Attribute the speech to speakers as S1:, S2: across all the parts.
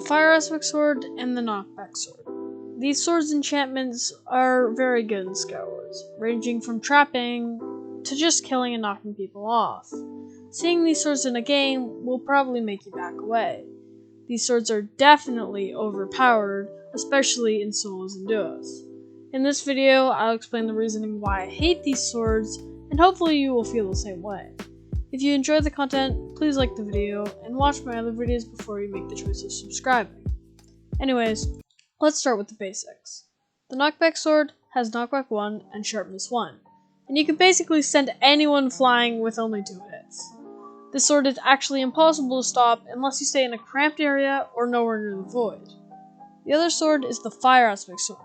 S1: the Fire Aspect Sword and the Knockback Sword. These swords' enchantments are very good in Skywars, ranging from trapping to just killing and knocking people off. Seeing these swords in a game will probably make you back away. These swords are definitely overpowered, especially in solos and duos. In this video, I'll explain the reasoning why I hate these swords, and hopefully you will feel the same way. If you enjoyed the content, please like the video, and watch my other videos before you make the choice of subscribing. Anyways, let's start with the basics. The Knockback Sword has Knockback 1 and Sharpness 1, and you can basically send anyone flying with only 2 hits. This sword is actually impossible to stop unless you stay in a cramped area or nowhere near the void. The other sword is the Fire Aspect Sword.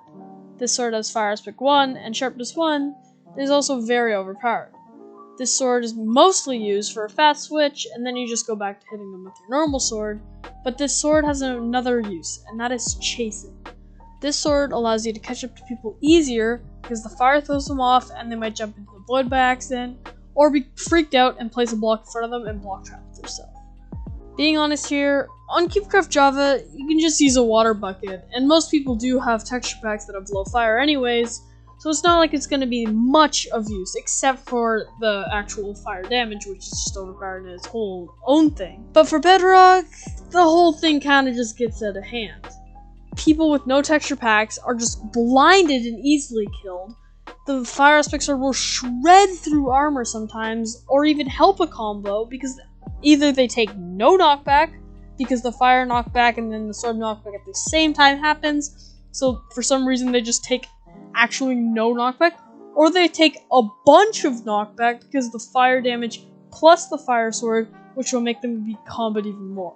S1: This sword has Fire Aspect 1 and Sharpness 1, and is also very overpowered. This sword is mostly used for a fast switch, and then you just go back to hitting them with your normal sword, but this sword has another use, and that is chasing. This sword allows you to catch up to people easier, because the fire throws them off, and they might jump into the void by accident, or be freaked out and place a block in front of them and block trap yourself. Being honest here, on Cubecraft Java, you can just use a water bucket, and most people do have texture packs that have low fire anyways, so it's not like it's going to be much of use, except for the actual fire damage, which is just overpowered in its whole own thing. But for Bedrock, the whole thing kind of just gets out of hand. People with no texture packs are just blinded and easily killed. The Fire Aspect Sword will shred through armor sometimes, or even help a combo, because either they take no knockback, because the fire knockback and then the sword knockback at the same time happens, so for some reason they just take actually no knockback, or they take a bunch of knockback because the fire damage plus the fire sword, which will make them be comboed even more.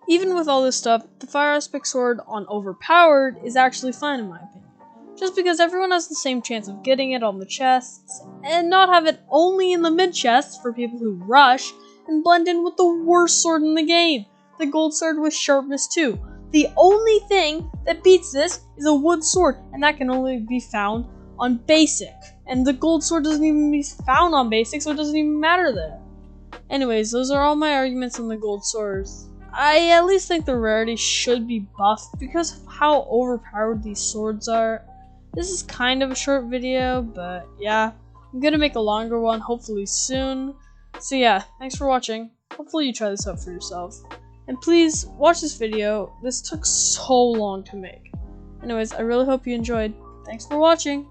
S1: Even with all this stuff, the Fire Aspect Sword on overpowered is actually fine in my opinion, just because everyone has the same chance of getting it on the chests, and not have it only in the mid chests for people who rush and blend in with the worst sword in the game, the gold sword with Sharpness 2. The only thing that beats this is a wood sword, and that can only be found on basic. And the gold sword doesn't even be found on basic, so it doesn't even matter there. Anyways, those are all my arguments on the gold swords. I at least think the rarity should be buffed because of how overpowered these swords are. This is kind of a short video, but yeah, I'm gonna make a longer one hopefully soon. So yeah, thanks for watching. Hopefully you try this out for yourself. And please, watch this video. This took so long to make. Anyways, I really hope you enjoyed. Thanks for watching.